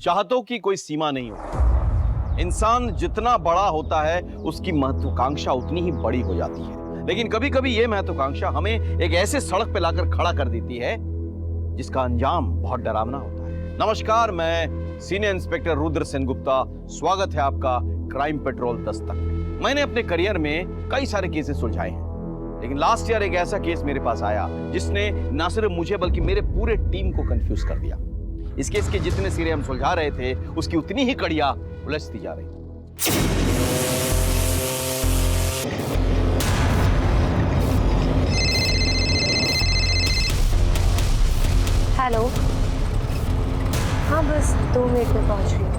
चाहतों की कोई सीमा नहीं होती। इंसान जितना बड़ा होता है उसकी महत्वाकांक्षा उतनी ही बड़ी हो जाती है। लेकिन कभी कभी यह महत्वाकांक्षा हमें एक ऐसे सड़क पे लाकर खड़ा कर देती है जिसका अंजाम बहुत डरावना होता है। नमस्कार, मैं सीनियर इंस्पेक्टर रुद्र सेनगुप्ता। स्वागत है आपका क्राइम पेट्रोल दस्तक। मैंने अपने करियर में कई सारे केसेस सुलझाए हैं, लेकिन लास्ट ईयर एक ऐसा केस मेरे पास आया जिसने न सिर्फ मुझे बल्कि मेरे पूरे टीम को कंफ्यूज कर दिया। इस केस के जितने सिरे हम सुलझा रहे थे उसकी उतनी ही कड़ियां उलझती जा रही। हेलो। हाँ, बस 2 मिनट में पहुंच रही हूँ।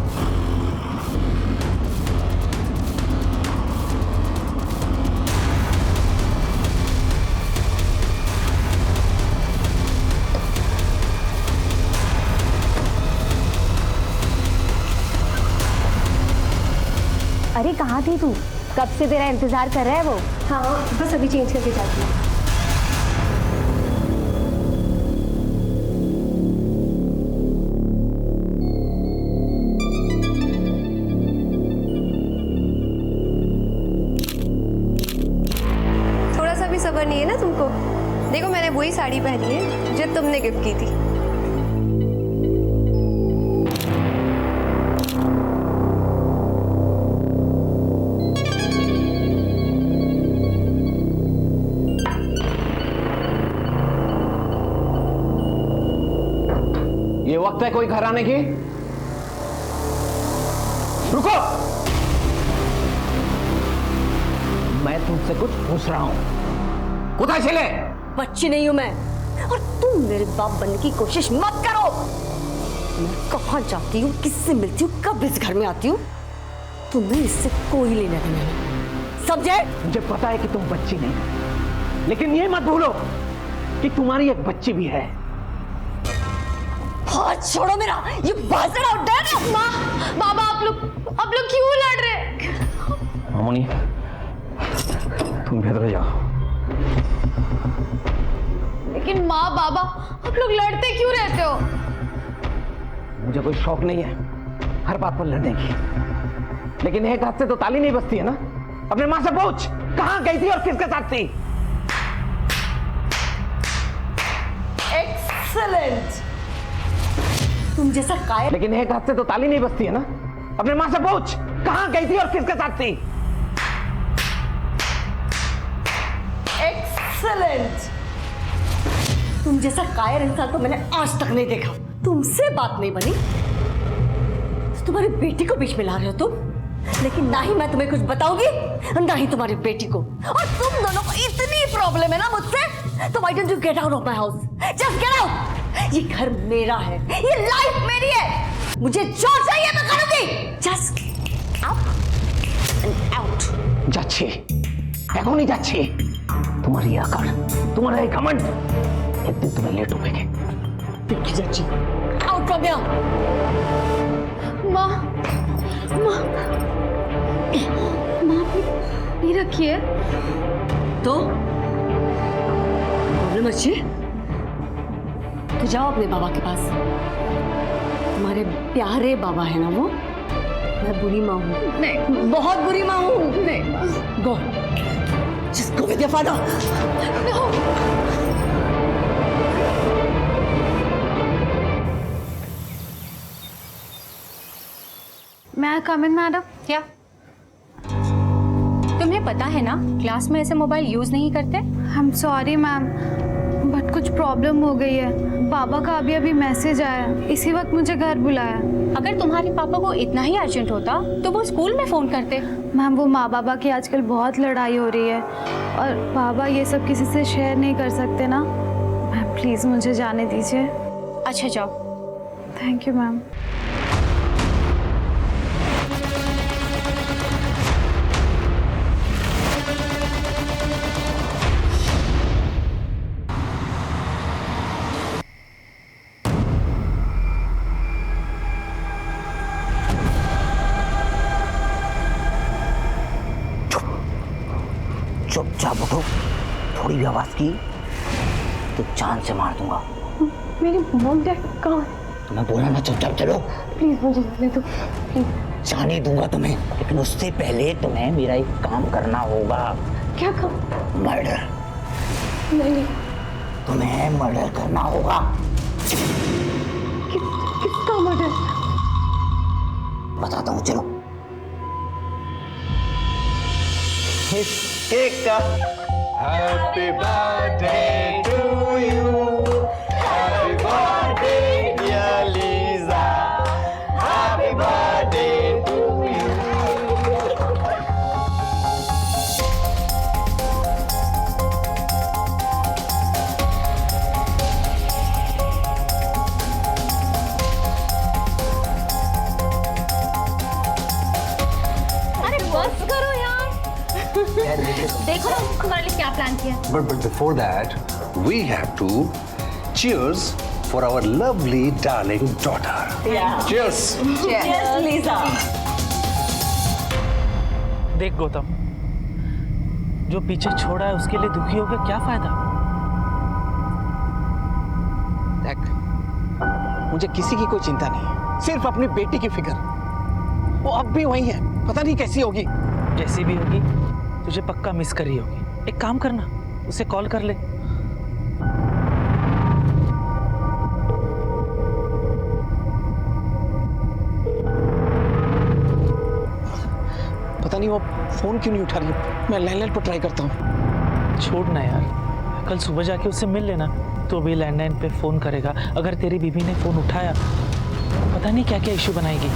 अरे कहाँ थी तू? कब से तेरा इंतजार कर रहा है वो। हाँ, बस अभी चेंज करके जाती हूँ। थोड़ा सा भी सब्र नहीं है ना तुमको? देखो, मैंने वही साड़ी पहनी है जो तुमने गिफ्ट की थी। ये वक्त है कोई घर आने की? रुको, मैं तुमसे कुछ पूछ रहा हूं। कुत्ता चले? बच्ची नहीं हूं मैं, और तुम मेरे बाप बनने की कोशिश मत करो। मैं कहाँ जाती हूँ, किससे मिलती हूँ, कब इस घर में आती हूँ, तुम्हें इससे कोई लेना देना नहीं, समझे? मुझे पता है कि तुम बच्ची नहीं, लेकिन ये मत भूलो कि तुम्हारी एक बच्ची भी है। हाथ छोड़ो मेरा, ये बाजरा उठ है। माँ, बाबा, आप लोग क्यों लड़ रहे? मामूनी, तुम भीतर जाओ। लेकिन माँ, बाबा, आप लोग लड़ते क्यों रहते हो? मुझे कोई शौक नहीं है हर बात पर लड़ने की, लेकिन एक हाथ से तो ताली नहीं बजती है ना। अपने माँ से पूछ, कहाँ गई थी और किसके साथ थी? एक्सीलेंट। तुम जैसा कायर। लेकिन एक हाथ से तो ताली नहीं बजती है ना। अपने माँ से पूछ, कहाँ गई थी और किसके साथ थी? एक्सीलेंट। तुम जैसा कायर इंसान तो मैंने आज तक नहीं देखा। तुमसे बात नहीं बनी, तुम्हारी बेटी को बीच में ला रहे हो तुम। लेकिन ना ही मैं तुम्हें कुछ बताऊंगी, ना ही तुम्हारी बेटी को। और तुम दोनों को इतनी प्रॉब्लम है ना मुझसे, तो why don't you get out of my house? Just get out. ये घर मेरा है, ये लाइफ मेरी है। मुझे जो चाहिए मैं करूंगी। Just up and out. যাচ্ছে, এখনই যাচ্ছে। तुम्हारी ये अकड़, तुम्हारा ये घमंड, एक दिन तुम्हें लेट होगे। देखी जाची, आउट फ्रॉम हियर। माँ, माँ, माँ, नहीं रखिए। तो प्रॉब्लम अच्छी, तो जाओ अपने बाबा के पास। तुम्हारे प्यारे बाबा है ना वो। मैं बुरी माँ हूँ। नहीं, बहुत बुरी माँ हूँ। नहीं। Go, just go with your father. मैं कम इन मैडम? क्या तुम्हें पता है ना क्लास में ऐसे मोबाइल यूज नहीं करते? I am sorry ma'am, but कुछ प्रॉब्लम हो गई है। पापा का अभी अभी मैसेज आया, इसी वक्त मुझे घर बुलाया। अगर तुम्हारे पापा को इतना ही अर्जेंट होता तो वो स्कूल में फोन करते। मैम, वो माँ बाबा की आजकल बहुत लड़ाई हो रही है और पापा ये सब किसी से शेयर नहीं कर सकते ना। मैम प्लीज़ मुझे जाने दीजिए। अच्छा जाओ। Thank you ma'am. चुपचाप उठो, थोड़ी भी आवाज की तो जान से मार दूंगा। मेरी मॉम डैड कहाँ? तुम्हें बोला ना चुपचाप चलो। प्लीज मुझे जाने दो प्लीज। जाने दूंगा तुम्हें, लेकिन उससे पहले तुम्हें मेरा एक काम करना होगा। क्या काम? मर्डर। नहीं। तुम्हें मर्डर करना होगा। किसका मर्डर? बताता हूँ, चलो। Happy birthday to you. Happy birthday dear Lisa. Happy birthday to you. अरे बस करो यार। देखो ना हमारे लिए क्या प्लान किया। But before that, we have to cheers for our lovely, darling daughter. Cheers. Yes, Lisa. देख गौतम, जो पीछे छोड़ा है उसके लिए दुखी होकर क्या फायदा। देख, मुझे किसी की कोई चिंता नहीं है, सिर्फ अपनी बेटी की फिक्र। वो अब भी वही है, पता नहीं कैसी होगी। जैसी भी होगी तुझे पक्का मिस करी होगी। एक काम करना, उसे कॉल कर ले। पता नहीं वो फोन क्यों नहीं उठा रही है। मैं लैंडलाइन पर ट्राई करता हूँ। छोड़ ना यार, कल सुबह जाके उससे मिल लेना, तो भी लैंडलाइन पे फोन करेगा। अगर तेरी बीवी ने फोन उठाया तो पता नहीं क्या क्या इश्यू बनाएगी।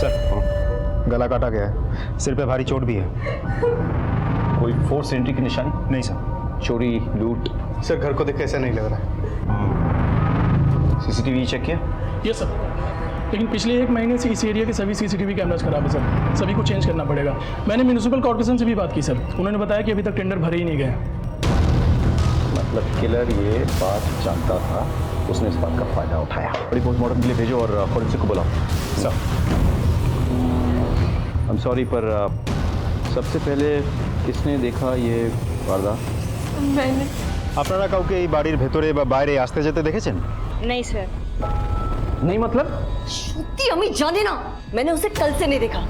सर, गला काटा गया है, सिर पे भारी चोट भी है। कोई फोर्स एंट्री की निशानी? नहीं सर। चोरी, लूट? सर, घर को देख के ऐसा नहीं लग रहा है। सीसीटीवी चेक किया? यस सर, लेकिन पिछले 1 महीने से इस एरिया के सभी सीसीटीवी कैमरास खराब है सर। सभी को चेंज करना पड़ेगा। मैंने म्यूनिसिपल कॉर्पोरेशन से भी बात की सर, उन्होंने बताया कि अभी तक टेंडर भरे ही नहीं गए। मतलब किलर ये बात जानता था, उसने इस बात का फायदा उठाया। बड़ी पोस्टमार्टम के लिए भेजो और फॉरेंसिक को बुलाओ। सर, आई एम सॉरी, पर सबसे पहले किसने देखा ये वारदात? मैंने। আপনারা কাউকে এই বাড়ির ভেতরে বা বাইরে আসতে যেতে দেখেছেন? नहीं सर। नहीं मतलब? श्रुति अम्मी जाने ना, मैंने उसे कल से नहीं देखा।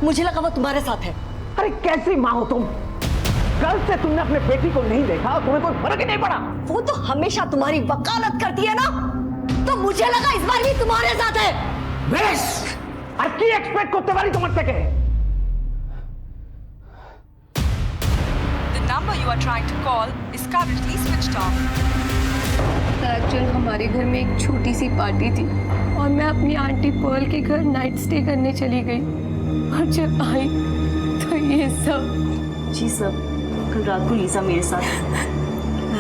मुझे लगा वो तुम्हारे साथ है। अरे कैसी माँ हो तुम? कल से तुमने अपने बेटी को नहीं देखा और तुम्हें कोई फर्क ही नहीं पड़ा। वो तो हमेशा तुम्हारी वकालत करती है ना, तो मुझे लगा इस बार भी तुम्हारे साथ है। बेश, আর কি এক্সপেক্ট করতে পারি তোমার থেকে? The number you are trying to call is currently switched off. Actual हमारे घर में एक छोटी सी पार्टी थी और मैं अपनी आंटी पर्ल के घर नाइट स्टे करने चली गई, और जब आई तो ये सब। जी सर, कल रात को लीजा मेरे साथ।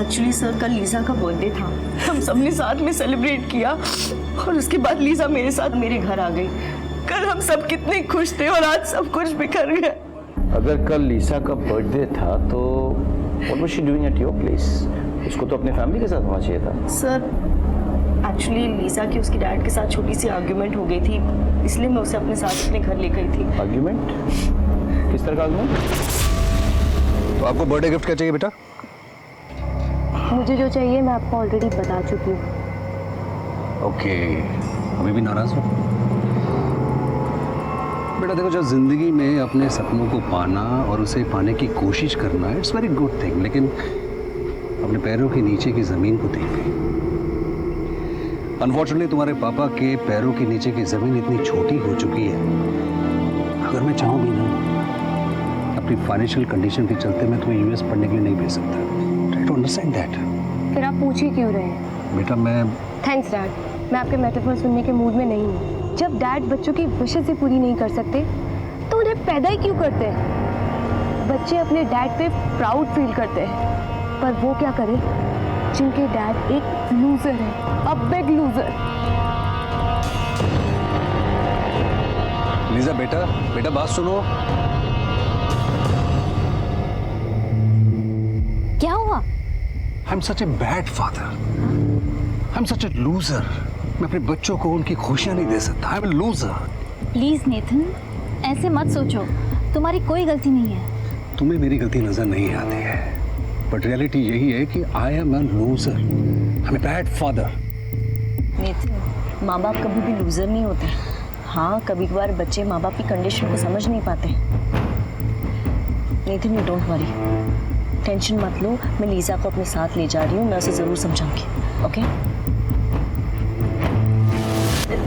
एक्चुअली सर, कल लीजा का बर्थडे था, हम सबने साथ में सेलिब्रेट किया और उसके बाद लीजा मेरे साथ मेरे घर आ गई। कल हम सब कितने खुश थे और आज सब कुछ बिखर गया। अगर कल लीसा का बर्थडे था तो what was she doing at your place? उसको तो अपने फैमिली के साथ होना चाहिए था। सर, एक्चुअली लीजा की उसके डैड के साथ छोटी सी आर्ग्यूमेंट हो गई थी, इसलिए मैं उसे अपने साथ अपने घर ले गई थी। आर्ग्यूमेंट? किस तरह का आर्ग्यूमेंट? तो आपको बर्थडे गिफ्ट क्या चाहिए बेटा? मुझे जो चाहिए मैं आपको ऑलरेडी बता चुकी हूँ। ओके, अभी भी नाराज हो? बेटा देखो, जब जिंदगी में अपने सपनों को पाना और उसे पाने की कोशिश करना, इट्स वेरी गुड थिंग, लेकिन अपने पैरों के नीचे की जमीन को देख गई। अनफॉर्चुनेटली तुम्हारे पापा के पैरों के नीचे की जमीन इतनी छोटी हो चुकी है, अगर मैं चाहूँ भी ना, अपनी फाइनेंशियल कंडीशन के चलते मैं तुम्हें यूएस पढ़ने के लिए नहीं भेज सकता। Try to understand that. फिर आप पूछ ही क्यों रहे हैं? बेटा मैं थैंक्स डैड, मैं आपके मेटाफर सुनने के मूड में नहीं हूँ। जब डैड बच्चों की विशेस ही पूरी नहीं कर सकते तो उन्हें पैदा ही क्यों करते हैं? बच्चे अपने डैड पे प्राउड फील करते हैं, पर वो क्या करें जिनके डैड एक लूजर है, अ बिग लूजर। लीजा बेटा, बेटा बात सुनो। क्या हुआ? I am such a bad father, I am such A loser. मैं अपने बच्चों को उनकी खुशियां नहीं दे सकता। I am a loser. Please Nathan, ऐसे मत सोचो, तुम्हारी कोई गलती नहीं है। तुम्हें मेरी गलती नजर नहीं आती है, बट रियलिटी यही है कि I am a loser. I am a bad father. Nathan, माँ बाप कभी भी लूजर नहीं होते। हाँ, कभी कभार बच्चे माँ बाप की कंडीशन को समझ नहीं पाते। Nathan, you don't worry, tension मत लो, मैं लीजा को अपने साथ ले जा रही हूँ, मैं उसे ज़रूर समझाऊंगी। ओके?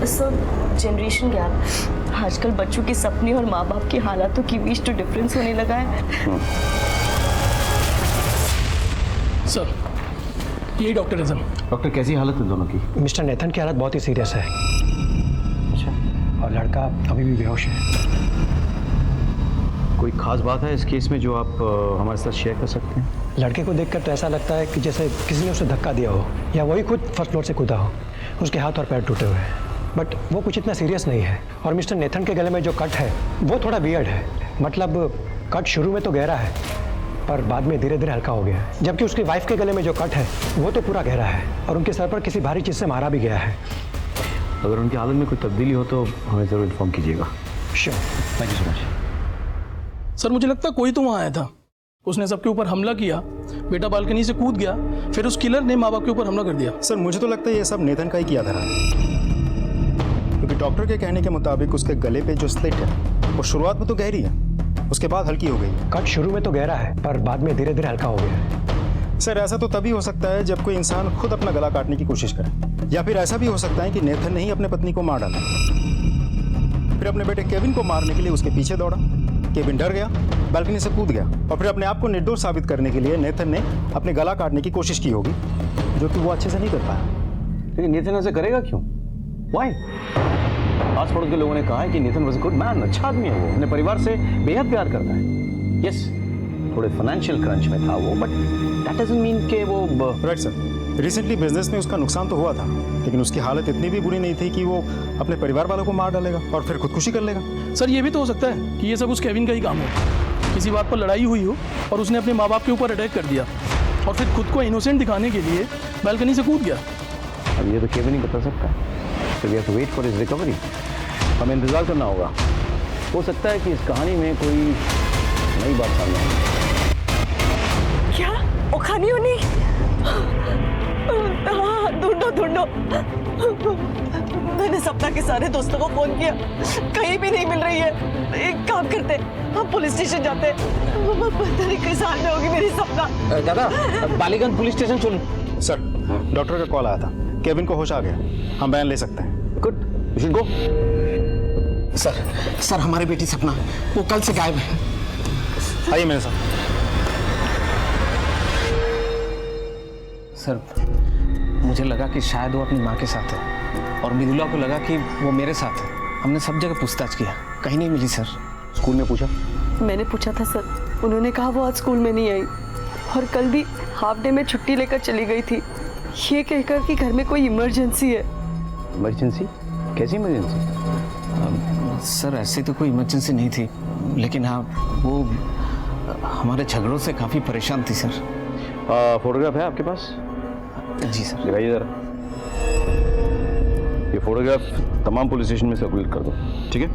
सर, जनरेशन गैप, आजकल बच्चों के सपने और माँ बाप की हालातों की बीच तो डिफरेंस होने लगा है। सर, यही डॉक्टर है सर। डॉक्टर, कैसी हालत है दोनों की? मिस्टर नेथन की हालत बहुत ही सीरियस है। अच्छा। और लड़का अभी भी बेहोश है। कोई खास बात है इस केस में जो आप हमारे साथ शेयर कर सकते हैं? लड़के को देखकर तो ऐसा लगता है कि जैसे किसी ने उसे धक्का दिया हो या वही खुद फर्स्ट फ्लोर से कूदा हो। उसके हाथ और पैर टूटे हुए हैं, बट वो कुछ इतना सीरियस नहीं है। और मिस्टर नेथन के गले में जो कट है वो थोड़ा वियर्ड है। मतलब कट शुरू में तो गहरा है पर बाद में धीरे धीरे हल्का हो गया है, जबकि उसकी वाइफ के गले में जो कट है वो तो पूरा गहरा है और उनके सर पर किसी भारी चीज़ से मारा भी गया है। अगर उनकी हालत में कोई तब्दीली हो तो हमें ज़रूर इन्फॉर्म कीजिएगा। Sure, thank you so much. Sir, मुझे लगता है कोई तो वहाँ आया था, उसने सबके ऊपर हमला किया, बेटा बालकनी से कूद गया, फिर उस किलर ने माँ बाप के ऊपर हमला कर दिया। सर मुझे तो लगता है ये सब नेथन का ही किया था, क्योंकि डॉक्टर के कहने के मुताबिक उसके गले पे जो स्लिट है वो शुरुआत में तो गहरी है, उसके बाद हल्की हो गई। कट शुरू में तो गहरा है पर बाद में धीरे धीरे हल्का हो गया है। सर ऐसा तो तभी हो सकता है जब कोई इंसान खुद अपना गला काटने की कोशिश करे, या फिर ऐसा भी हो सकता है कि नेथन ने ही अपने पत्नी को मार डाला, फिर अपने बेटे केविन को मारने के लिए उसके पीछे दौड़ा। केविन डर गया, बालकनी से कूद गया और फिर अपने आप को निर्दोष साबित करने के लिए नेथन ने अपने गला काटने की कोशिश की होगी, जो कि वो अच्छे से नहीं कर पाया। लेकिन नेथन ऐसे करेगा क्यों? व्हाई? आस पड़ोस के लोगों ने कहा है कि Nathan was a good man, अच्छा आदमी है वो, अपने परिवार से बेहद प्यार करता है। यस, थोड़े फाइनेंशियल क्रंच में था वो, बट दैट डजंट मीन कि वो राइट सर, रिसेंटली बिजनेस में उसका नुकसान तो हुआ था, लेकिन उसकी हालत इतनी भी बुरी नहीं थी कि वो अपने परिवार वालों को मार डालेगा और फिर खुदकुशी कर लेगा। सर, ये भी तो हो सकता है कि ये सब उस केविन का ही काम हो, किसी बात पर लड़ाई हुई हो और उसने अपने माँ बाप के ऊपर अटैक कर दिया और फिर खुद को इनोसेंट दिखाने के लिए बालकनी से कूद गया। अब ये तो केविन ही बता सकता है, so we have to wait for his recovery। हमें इंतजार करना होगा, हो सकता है कि इस कहानी में कोई नई बात सामने आए। क्या? ओखानी होनी? हाँ, ढूंढो ढूंढो। मैंने सपना के सारे दोस्तों को फोन किया, कहीं भी नहीं मिल रही है। एक काम करते, हम पुलिस स्टेशन जाते। पता नहीं किस हाल में होगी मेरी सपना। दादा, बालीगंज पुलिस स्टेशन चलो। सर, डॉक्टर का कॉल आया था, केविन को होश आ गया, हम बयान ले सकते हैं। Good, you should go. Sir हमारी बेटी सपना वो कल से गायब है। आइए मेरे साथ। सर मुझे लगा कि शायद वो अपनी माँ के साथ है और मृदुला को लगा कि वो मेरे साथ है। हमने सब जगह पूछताछ किया, कहीं नहीं मिली सर। स्कूल में पूछा? मैंने पूछा था सर, उन्होंने कहा वो आज स्कूल में नहीं आई और कल भी हाफ डे में छुट्टी लेकर चली गई थी, ये कहकर कि घर में कोई इमरजेंसी है। इमरजेंसी? कैसी इमरजेंसी? सर ऐसे तो कोई इमरजेंसी नहीं थी, लेकिन हाँ वो हमारे झगड़ों से काफ़ी परेशान थी सर। फोटोग्राफ है आपके पास? जी सर। दिखाइए जरा। ये फोटोग्राफ तमाम पुलिस स्टेशन में सर्कुलेट कर दो, ठीक है?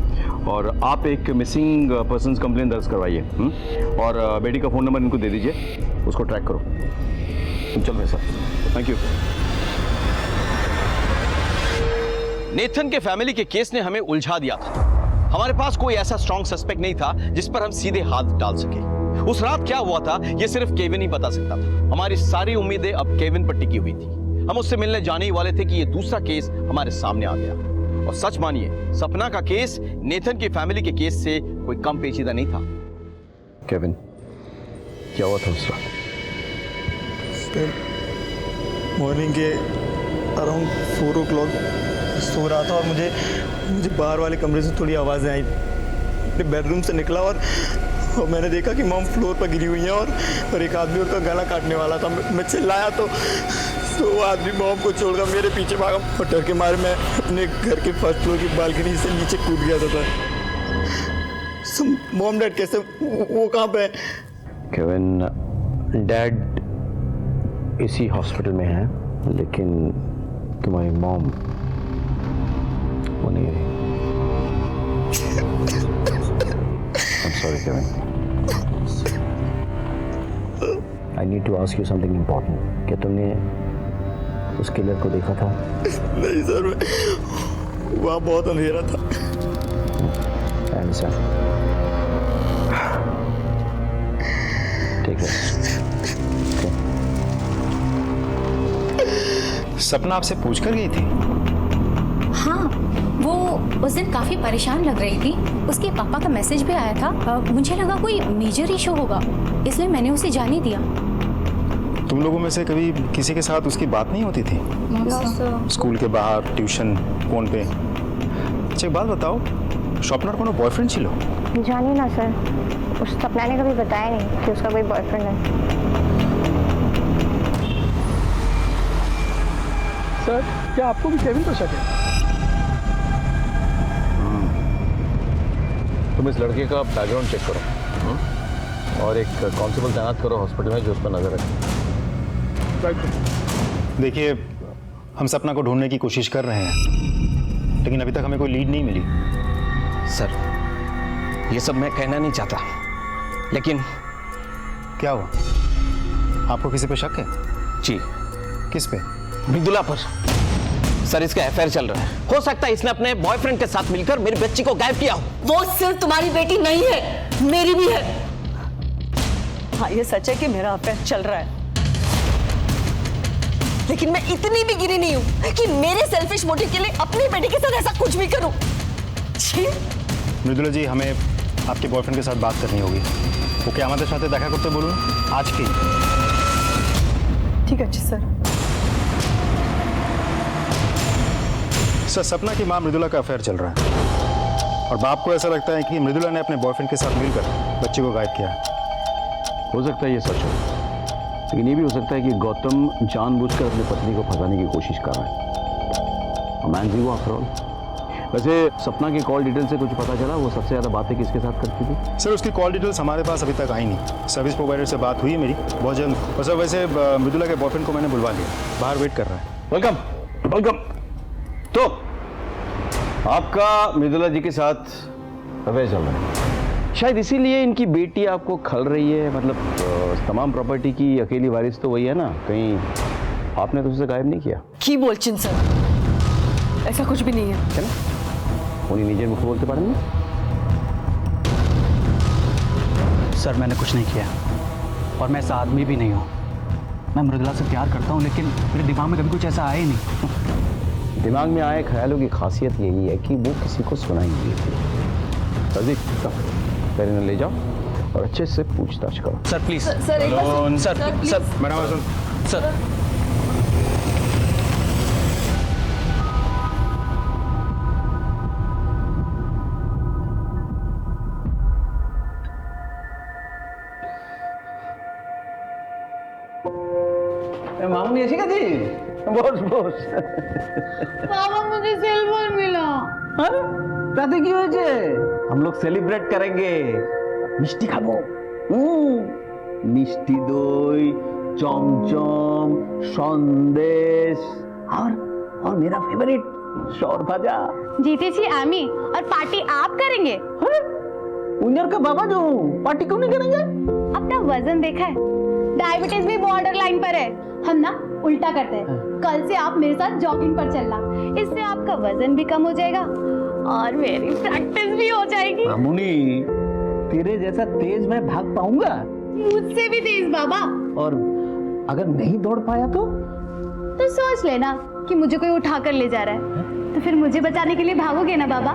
और आप एक मिसिंग पर्सन्स कंप्लेंट दर्ज करवाइए, और बेटी का फ़ोन नंबर इनको दे दीजिए, उसको ट्रैक करो। तुम चल रहे सर, थैंक यू। नेथन के फैमिली के केस ने हमें उलझा दिया था। हमारे पास कोई ऐसा स्ट्रॉन्ग सस्पेक्ट नहीं था जिस पर हम सीधे हाथ डाल सके। उस रात क्या हुआ था ये सिर्फ केविन ही बता सकता था। हमारी सारी उम्मीदें अब केविन पर टिकी हुई थी। हम उससे मिलने जाने ही वाले थे कि ये दूसरा केस हमारे सामने आ गया। और सच मानिए, सपना का केस नेथन की फैमिली के केस से कोई कम पेचीदा नहीं था। केविन, क्या हुआ था उस रात? मॉर्निंग के अराउंड 4 o'clock सो रहा था और मुझे बाहर वाले कमरे से थोड़ी आवाज़ें आई। अपने बेडरूम से निकला और मैंने देखा कि मॉम फ्लोर पर गिरी हुई है और एक आदमी उनका गला काटने वाला था। मैं चिल्लाया तो वो आदमी मॉम को छोड़कर मेरे पीछे भागा और डर के मारे मैं अपने घर के फर्स्ट फ्लोर की बालकनी से नीचे कूद गया था। मॉम डैड कैसे, वो कहाँ पे है? केविन, डैड इसी हॉस्पिटल में है, लेकिन तुम्हारी मॉम वो नहीं रही। I'm sorry, Kevin. I need to ask you something important. क्या तुमने उस किलर को देखा था? नहीं सर, वहाँ बहुत अंधेरा था। I understand. ठीक है। सपना आपसे पूछकर गई थी? हाँ, वो उस दिन काफी परेशान लग रही थी। उसके पापा का मैसेज भी आया था। मुझे लगा कोई मेजर इशू होगा, इसलिए मैंने उसे जाने दिया। तुम लोगों में से कभी किसी के साथ उसकी बात नहीं होती थी? स्कूल के बाहर, ट्यूशन, फोन पे? अच्छा एक बात बताओ, स्वप्नार कोनो बॉयफ्रेंड छिलो? जानिए ना सर, उस सपना ने कभी बताया नहीं कि उसका कोई बॉयफ्रेंड है। सर, क्या आपको भी केविन पर शक है? तुम इस लड़के का बैकग्राउंड चेक करो और एक कांस्टेबल तैनात करो हॉस्पिटल में जो उस पर नजर रखे। देखिए, हम सपना को ढूंढने की कोशिश कर रहे हैं, लेकिन अभी तक हमें कोई लीड नहीं मिली। सर, ये सब मैं कहना नहीं चाहता, लेकिन क्या हुआ? आपको किसी पे शक है? जी। किस पे? मृदुला पर। सर, इसका अफेयर चल रहा है। हो सकता है इसने अपने बॉयफ्रेंड के साथ मिलकर मेरी बच्ची को गायब किया हो। वो सिर्फ तुम्हारी बेटी नहीं है, मेरी भी है। हाँ, ये सच है कि मेरा अफेयर चल रहा है, लेकिन मैं इतनी भी गिरी नहीं हूं कि मेरे सेल्फिश मोटिव के लिए अपनी बेटी के साथ ऐसा कुछ भी करूं। छी। मृदुला जी, हमें आपके बॉयफ्रेंड के साथ बात करनी होगी। वो क्या हमारे साथ देखा करते बोलूँ आज की? ठीक है जी सर। सर, सपना की मां मृदुला का अफेयर चल रहा है और बाप को ऐसा लगता है कि मृदुला ने अपने बॉयफ्रेंड के साथ मिलकर बच्चे को गायब किया। हो सकता है ये सच हो, लेकिन ये भी हो सकता है कि गौतम जानबूझकर अपनी पत्नी को फंसाने की कोशिश कर रहा है। मैन जी वो आफ्टर ऑल। वैसे सपना की कॉल डिटेल से कुछ पता चला, वो सबसे ज़्यादा बातें किसके साथ करती थी? सर, उसकी कॉल डिटेल्स हमारे पास अभी तक आई नहीं। सर्विस प्रोवाइडर से बात हुई है मेरी बहुत जल्द। और सर, वैसे मृदुला के बॉयफ्रेंड को मैंने बुलवा लिया, बाहर वेट कर रहा है। Welcome welcome. तो आपका मृदुला जी के साथ अफेयर चल रहा है, शायद इसीलिए इनकी बेटी आपको खल रही है। मतलब तमाम प्रॉपर्टी की अकेली वारिस तो वही है ना, कहीं आपने तो उसे गायब नहीं किया? की बोलचिन सर, ऐसा कुछ भी नहीं है। क्या उन्हीं निजे मुख बोलते पारेंगे? सर, मैंने कुछ नहीं किया और मैं ऐसा आदमी भी नहीं हूँ। मैं मृदुला से प्यार करता हूँ, लेकिन मेरे दिमाग में कभी कुछ ऐसा आया ही नहीं। दिमाग में आए ख्यालों की खासियत यही है कि वो किसी को सुनाई नहीं देती। फिर इन्हें ले जाओ और अच्छे से पूछताछ करो। Sir please. Sir madam sir, Mamuni ऐसी का जी? बोस बोस। पापा, मुझे सेल फोन मिला। ताते की वजह से हम लोग सेलिब्रेट करेंगे। मिष्टी खाबो। मिष्टी दई, चमचम, संदेश और मेरा फेवरेट शौर भाजा। जीते छी आमी और पार्टी आप करेंगे? उन्नर का बाबा जो पार्टी क्यों नहीं करेंगे? अपना वजन देखा है? डायबिटीज भी बॉर्डर लाइन पर है। हम ना उल्टा करते हैं। कल से आप मेरे साथ जॉगिंग पर चलना, इससे आपका वजन भी कम हो जाएगा और मेरी प्रैक्टिस भी हो जाएगी। मामूनी, तेरे जैसा तेज मैं भाग पाऊंगा? मुझसे भी तेज बाबा। और अगर नहीं दौड़ पाया तो सोच लेना कि मुझे कोई उठा कर ले जा रहा है, तो फिर मुझे बचाने के लिए भागोगे ना बाबा?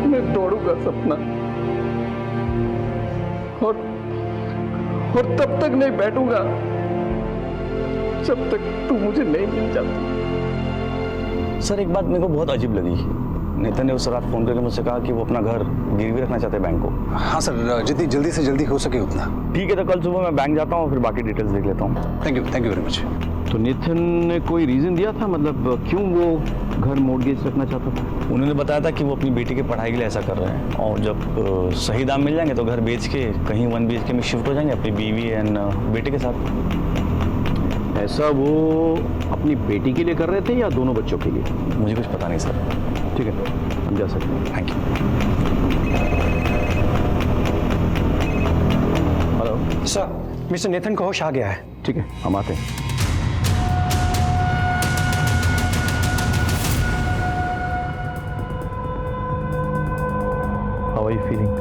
मैं दौड़ूंगा सपना, और तब तक नहीं बैठूंगा जब तक तू मुझे नहीं मिल जाती। सर, एक बात मेरे को बहुत अजीब लगी। नेतन ने उस रात फोन करके मुझसे कहा कि वो अपना घर गिरवी रखना चाहते हैं बैंक को। हाँ सर, जितनी जल्दी से जल्दी हो सके उतना। ठीक है, तो कल सुबह मैं बैंक जाता हूँ, फिर बाकी डिटेल्स देख लेता हूँ। Thank you very much. तो नितिन ने कोई रीजन दिया था, मतलब क्यों वो घर मॉर्गेज रखना चाहता था? उन्होंने बताया था कि वो अपनी बेटी की पढ़ाई के लिए ऐसा कर रहे हैं, और जब सही दाम मिल जाएंगे तो घर बेच के कहीं 1 BHK में शिफ्ट हो जाएंगे अपनी बीवी एंड बेटे के साथ। ऐसा वो अपनी बेटी के लिए कर रहे थे या दोनों बच्चों के लिए? मुझे कुछ पता नहीं सर। ठीक है, हम जा सकते हैं। Thank you. Hello sir, mister Nathan को होश आ गया है। ठीक है, हम आते हैं। How are you feeling?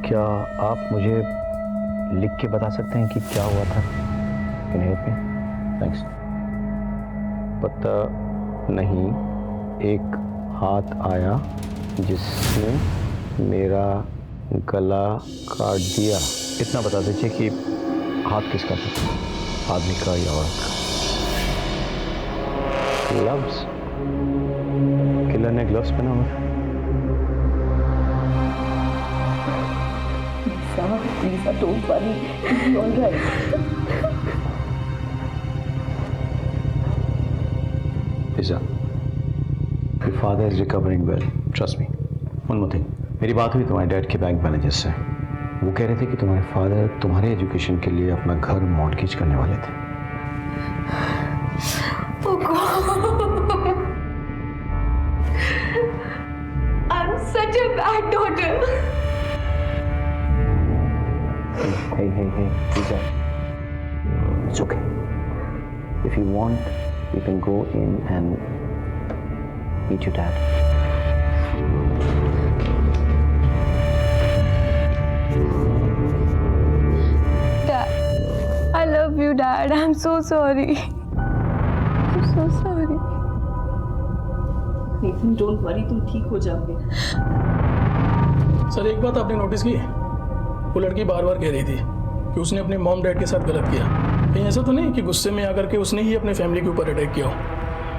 क्या आप मुझे लिख के बता सकते हैं कि क्या हुआ था? Can you help me? Thanks. पता नहीं, एक हाथ आया जिसने मेरा गला काट दिया। इतना बता दीजिए कि हाथ किसका था, आदमी का या औरत का? ग्लव्स? किलर ने ग्लव्स पहना हुआ था? Lisa, don't worry. It's all right. Lisa, your father is recovering well. Trust me. One more thing. मेरी बात हुई तुम्हारे डैड के बैंक मैनेजर से। वो कह रहे थे कि तुम्हारे फादर तुम्हारे एजुकेशन के लिए अपना घर मॉर्गेज करने वाले थे। Oh God. I'm such a bad daughter. Hey, Lisa. It's okay. If you want, you can go in and meet your dad. Dad, I love you, Dad. I'm so sorry. I'm so sorry. लेकिन don't worry, तुम ठीक हो जाओगे। Sir, एक बात आपने notice की? वो लड़की बार बार कह रही थी कि उसने अपने मॉम डैड के साथ गलत किया। कहीं ऐसा तो नहीं कि गुस्से में आकर के उसने ही अपने फैमिली के ऊपर अटैक किया हो,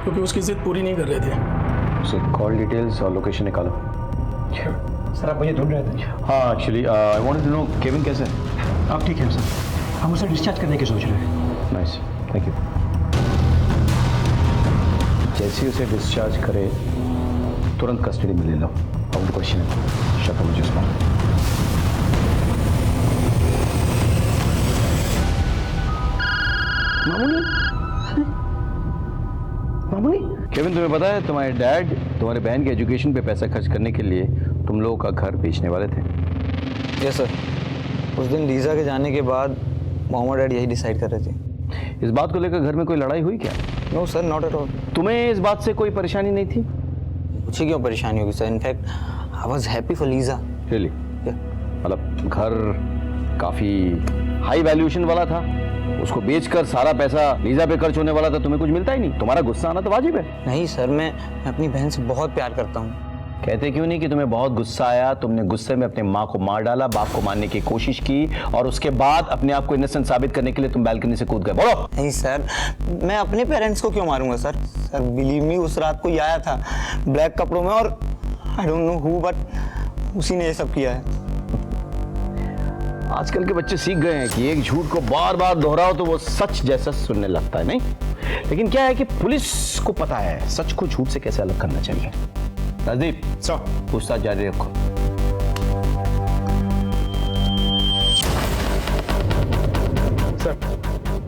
क्योंकि उसकी जिद पूरी नहीं कर रहे थे। So कॉल डिटेल्स और लोकेशन निकालो। सर, आप मुझे ढूंढ रहे थे? हाँ, actually I wanted to know Kevin कैसे है? आप ठीक हैं सर? हम उसे डिस्चार्ज करने की सोच रहे हैं। Nice, thank you. जैसे ही उसे डिस्चार्ज करे तुरंत कस्टडी में ले लो। अब क्वेश्चन है, शक्ल मुझे उसका। मामूली? केविन, तुम्हें पता है तुम्हारे डैड तुम्हारे बहन के एजुकेशन पे पैसा खर्च करने के लिए तुम लोगों का घर बेचने वाले थे। Yes sir. उस दिन लीजा के जाने के बाद मॉम और डैड यही डिसाइड कर रहे थे। इस बात को लेकर घर में कोई लड़ाई हुई क्या? No sir, not at all. तुम्हें इस बात से कोई परेशानी नहीं थी? मुझे क्यों परेशानी होगी sir? In fact I was happy for Lisa. Really? मतलब घर काफी हाई वैल्यूएशन वाला था, उसको बेचकर सारा पैसा लीजा पे खर्च होने वाला था, तुम्हें कुछ मिलता ही नहीं। तुम्हारा गुस्सा आना तो वाजिब है। नहीं सर, मैं अपनी बहन से बहुत प्यार करता हूँ। कहते क्यों नहीं कि तुम्हें बहुत गुस्सा आया, तुमने गुस्से में अपने माँ को मार डाला, बाप को मारने की कोशिश की और उसके बाद अपने आप को इनोसेंट साबित करने के लिए तुम बालकनी से कूद गए। बोलो। नहीं सर, मैं अपने पेरेंट्स को क्यों मारूंगा सर? सर बिलीव मी, उस रात को आया था ब्लैक कपड़ों में और I don't know who, but उसी ने ये सब किया है। आजकल के बच्चे सीख गए हैं कि एक झूठ को बार बार दोहराओ तो वो सच जैसा सुनने लगता है, नहीं? लेकिन क्या है कि पुलिस को पता है सच को झूठ से कैसे अलग करना चाहिए। राजदीप, पूछताछ जारी रखो। सर,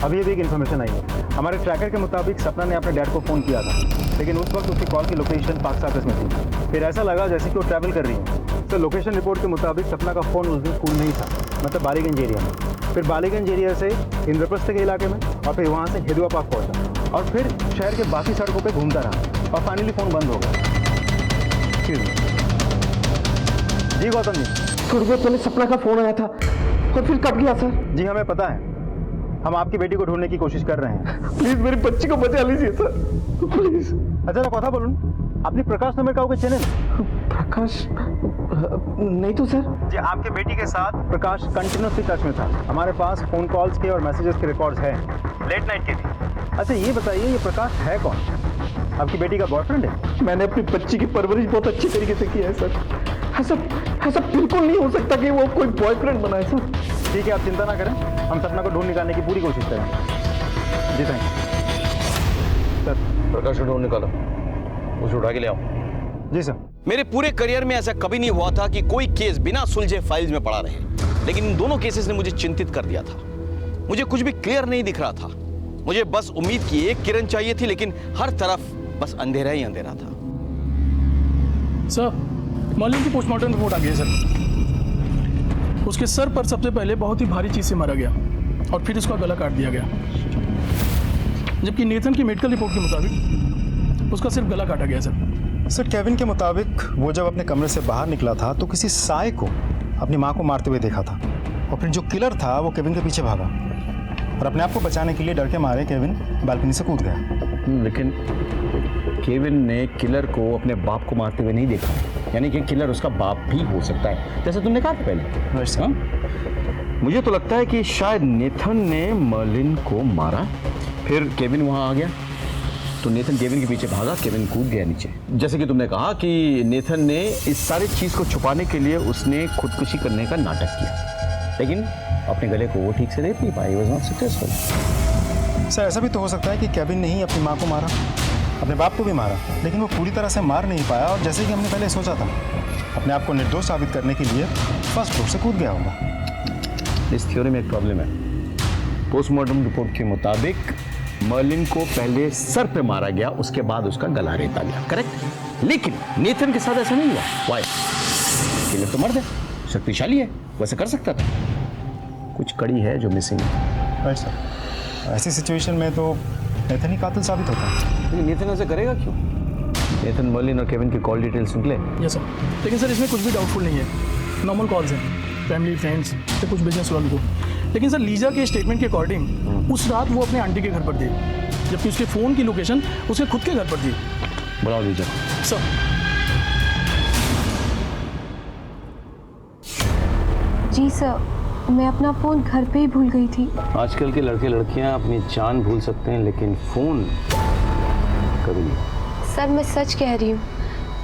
अभी एक इन्फॉर्मेशन आई है। हमारे ट्रैकर के मुताबिक सपना ने अपने डैड को फ़ोन किया था, लेकिन उस वक्त उसकी कॉल की लोकेशन पाक साकस में थी। फिर ऐसा लगा जैसे कि वो ट्रैवल कर रही है। तो लोकेशन रिपोर्ट के मुताबिक सपना का फ़ोन उस दिन स्कूल में ही था, मतलब बालीगंज एरिया में। फिर बालीगंज एरिया से इंद्रप्रस्थ के इलाके में और फिर वहाँ से हिदुआ पार्क पहुँचा और फिर शहर के बाकी सड़कों पर घूमता रहा और फाइनली फ़ोन बंद हो गया। जी गौतम जी, थोड़ी देर पहले सपना का फ़ोन आया था और फिर कट गया सर। जी हमें पता है, हम आपकी बेटी को ढूंढने की कोशिश कर रहे हैं। प्लीज मेरी बच्ची को बचा लीजिए सर, प्लीज। अच्छा कथा बोलूं, अपनी प्रकाश नंबर का चैनल? प्रकाश नहीं तो सर। जी आपके बेटी के साथ प्रकाश कंटिन्यूसली टच में था। हमारे पास फोन कॉल्स के और मैसेजेस के रिकॉर्ड्स हैं, लेट नाइट के भी। अच्छा ये बताइए, ये प्रकाश है कौन? आपकी बेटी का बॉयफ्रेंड है? मैंने अपनी बच्ची की परवरिश बहुत अच्छी तरीके से की है सर। ऐसा बिल्कुल नहीं हो सकता कि वो कोई बॉयफ्रेंड बनाए सर। ठीक है, आप चिंता ना करें, हम सपना को ढूंढ निकालने की पूरी कोशिश करेंगे। जी थैंक यू सर। प्रकाश को ढूंढ निकालो, उसे उठा के ले आओ। जी सर। मेरे पूरे करियर में ऐसा कभी नहीं हुआ था कि कोई केस बिना सुलझे फाइल्स में पड़ा रहे। लेकिन इन दोनों केसेस ने मुझे चिंतित कर दिया था। मुझे कुछ भी क्लियर नहीं दिख रहा था। मुझे बस उम्मीद की एक किरण चाहिए थी, लेकिन हर तरफ बस अंधेरा ही अंधेरा था। सर, मॉर्निंग की पोस्टमार्टम रिपोर्ट आ गई है सर। उसके सर पर सबसे पहले बहुत ही भारी चीज से मारा गया और फिर उसका गला काट दिया गया, जबकि नेथन की मेडिकल रिपोर्ट के मुताबिक उसका सिर्फ गला काटा गया सर। केविन के मुताबिक वो जब अपने कमरे से बाहर निकला था तो किसी साय को अपनी माँ को मारते हुए देखा था, और फिर जो किलर था वो केविन के पीछे भागा और अपने आप को बचाने के लिए डर के मारे केविन बालकनी से कूद गया। लेकिन केविन ने किलर को अपने बाप को मारते हुए नहीं देखा, यानी कि किलर उसका बाप भी हो सकता है, जैसे तुमने कहा था पहले। हाँ? मुझे तो लगता है कि शायद नेथन ने मर्लिन को मारा, फिर केविन वहां आ गया तो नेथन केविन के पीछे भागा, केविन कूद गया नीचे। जैसे कि तुमने कहा कि नेथन ने इस सारी चीज को छुपाने के लिए उसने खुदकुशी करने का नाटक किया, लेकिन अपने गले को वो ठीक से देख नहीं पाई, वाज नॉट सक्सेसफुल। सर, ऐसा भी तो हो सकता है कि केविन ने ही अपनी माँ को मारा, अपने बाप को भी मारा, लेकिन वो पूरी तरह से मार नहीं पाया और जैसे कि हमने पहले सोचा था, अपने आप को निर्दोष साबित करने के लिए फर्स्ट फ्लोर से कूद गया होगा। इस थ्योरी में एक प्रॉब्लम है। पोस्टमार्टम रिपोर्ट के मुताबिक मर्लिन को पहले सर पे मारा गया, उसके बाद उसका गला रेता गया, करेक्ट? लेकिन नेथन के साथ ऐसा नहीं हुआ। व्हाई? किलर तो मर्द है, शक्तिशाली है, वैसे कर सकता था। कुछ कड़ी है जो मिसिंग है। राइट सर, ऐसी सिचुएशन में तो नेथन ही कातिल साबित होता है। लेकिन नेथन ऐसा करेगा क्यों? नेथन मर्लिन और केविन की कॉल डिटेल्स निकले? यस सर, लेकिन सर इसमें कुछ भी डाउटफुल नहीं है। नॉर्मल कॉल्स हैं, फैमिली, फ्रेंड्स या कुछ बिजनेस वालों को। लेकिन सर, लीजा के स्टेटमेंट के अकॉर्डिंग उस रात वो अपने आंटी के घर पर थी, जबकि उसके फ़ोन की लोकेशन उसके खुद के घर पर थी। बुलाओ लीजा। सर, जी सर, मैं अपना फ़ोन घर पे ही भूल गई थी। आजकल के लड़के लड़कियां अपनी जान भूल सकते हैं, लेकिन फ़ोन कभी नहीं। सर, मैं सच कह रही हूँ।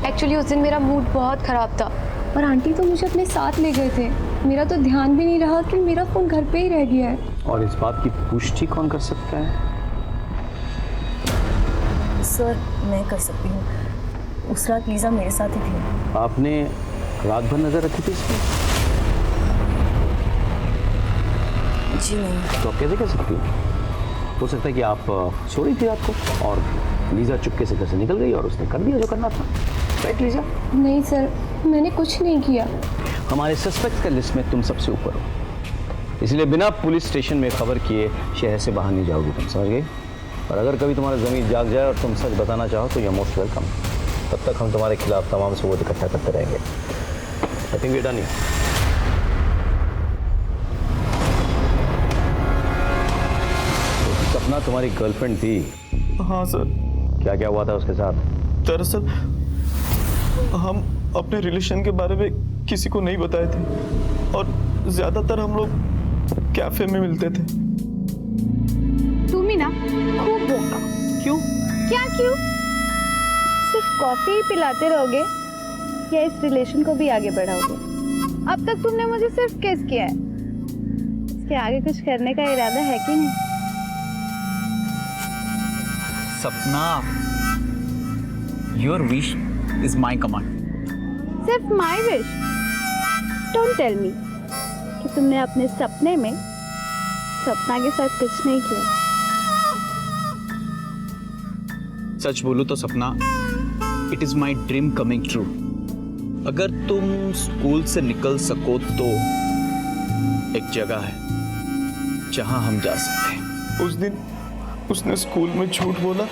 एक्चुअली उस दिन मेरा मूड बहुत ख़राब था और आंटी तो मुझे अपने साथ ले गए थे। मेरा तो ध्यान भी नहीं रहा कि मेरा फ़ोन घर पे ही रह गया है। और इस बात की पुष्टि कौन कर सकता है? सर, मैं कर सकती हूँ। उस रात लीजा मेरे साथ ही थी। आपने रात भर नजर रखी थी इसमें? जी नहीं। तो आप कैसे कर सकती हो सकता है कि आप सो रही थी रात को और लीजा चुपके से घर से निकल गई और उसने कर दिया जो करना था, राइट लीजा? नहीं सर, मैंने कुछ नहीं किया। हमारे सस्पेक्ट का लिस्ट में तुम सबसे ऊपर हो, इसलिए बिना पुलिस स्टेशन में खबर किए शहर से बाहर नहीं जाओगी, तुम समझ गई? और अगर कभी तुम्हारा ज़मीर जाग जाए और तुम सच बताना चाहो तो यू आर मोस्ट वेलकम। तब तक हम तुम्हारे खिलाफ तमाम सबूत इकट्ठा करते रहेंगे। I think we done. Sapna तुम्हारी गर्लफ्रेंड थी? हाँ सर। क्या क्या हुआ था उसके साथ? दरअसल हम अपने रिलेशन के बारे में किसी को नहीं बताए थे और ज्यादातर हम लोग कैफे में मिलते थे। तुम ही ना खूब बोका। क्यों? क्या क्यों? सिर्फ कॉफी ही पिलाते रहोगे या इस रिलेशन को भी आगे बढ़ाओगे? अब तक तुमने मुझे सिर्फ किस किया है, इसके आगे कुछ करने का इरादा है कि नहीं? Sapna, your wish is my command. सिर्फ my wish? Don't tell me कि तुमने अपने सपने में सपना के साथ कुछ नहीं किया। सच बोलूं तो सपना, it is my dream coming true. अगर तुम स्कूल से निकल सको तो एक जगह है जहां हम जा सकते हैं। उस दिन उसने स्कूल में झूठ बोला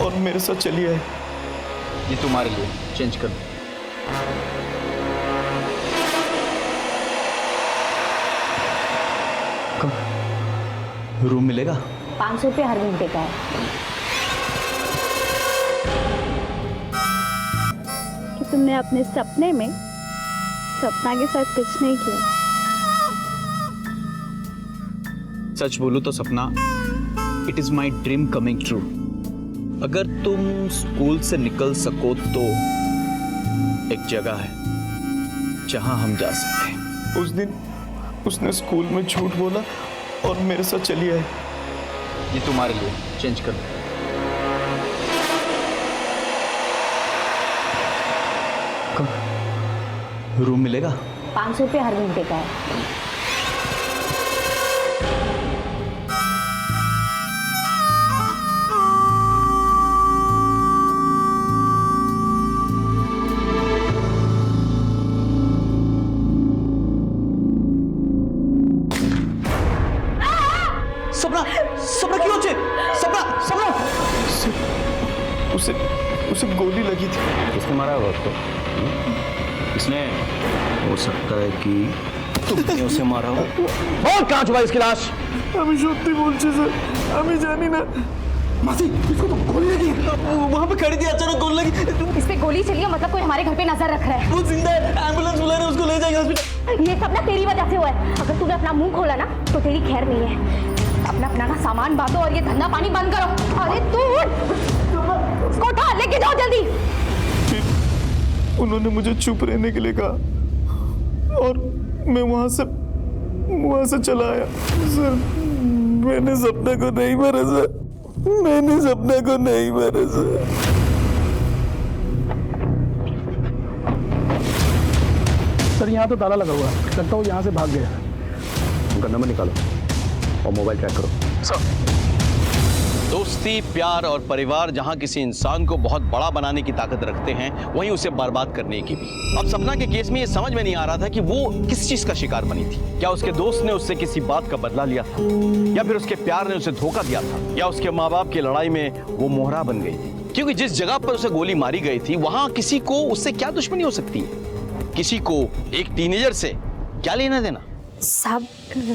और मेरे साथ चली आई। ये तुम्हारे लिए, चेंज कर दो। रूम मिलेगा? 500 रुपये हर घंटे का है। कि तुमने अपने सपने में सपना के साथ कुछ नहीं किया। सच बोलूं तो सपना, it is my dream coming true. अगर तुम स्कूल से निकल सको तो एक जगह है जहां हम जा सकते हैं। उस दिन उसने स्कूल में झूठ बोला और मेरे साथ चली आई। ये तुम्हारे लिए, चेंज कर दो। रूम मिलेगा? 500 रुपये हर घंटे का है। उसे गोली लगी थी। किसने मारा होगा उसको? किसने? हो सकता है कि तुमने उसे मारा हो। बोल कहाँ छुपा इसकी लाश? আমি সত্যি বলছি স্যার, আমি জানি না। मासी, इसको तो गोली लगी। वहाँ पे खड़ी थी, अचानक गोली लगी। इस पे गोली चली है मतलब कोई हमारे घर पे नजर रख रहा है। वो जिंदा है, एम्बुलेंस बुला रहे हैं, उसको ले जाएंगे हॉस्पिटल। ये सब ना तेरी वजह से हुआ है। अगर तूने अपना मुंह खोला ना तो तेरी खैर नहीं है। अपना अपना ना सामान बांधो और ये धंधा पानी बंद करो। अरे तू उसको उठा लेके जाओ जल्दी। उन्होंने मुझे चुप रहने के लिए कहा और मैं वहाँ से चला आया। सर, मैंने सपना को नहीं मारा सर, मैंने सपना को नहीं मारा सर। सर यहाँ तो ताला लगा हुआ है, लगता हूँ यहाँ से भाग गया। उनका नंबर निकालो और मोबाइल ट्रैक करो। दोस्ती, प्यार और परिवार जहां किसी इंसान को बहुत बड़ा बनाने की ताकत रखते हैं, वहीं उसे बर्बाद करने की भी। अब सपना के केस में ये समझ में नहीं आ रहा था कि वो किस चीज का शिकार बनी थी। क्या उसके दोस्त ने उससे किसी बात का बदला लिया था, या फिर उसके प्यार ने उसे धोखा दिया था, या उसके माँ बाप की लड़ाई में वो मोहरा बन गई थी। क्योंकि जिस जगह पर उसे गोली मारी गई थी वहां किसी को उससे क्या दुश्मनी हो सकती है? किसी को एक टीनेजर से क्या लेना देना? साहब,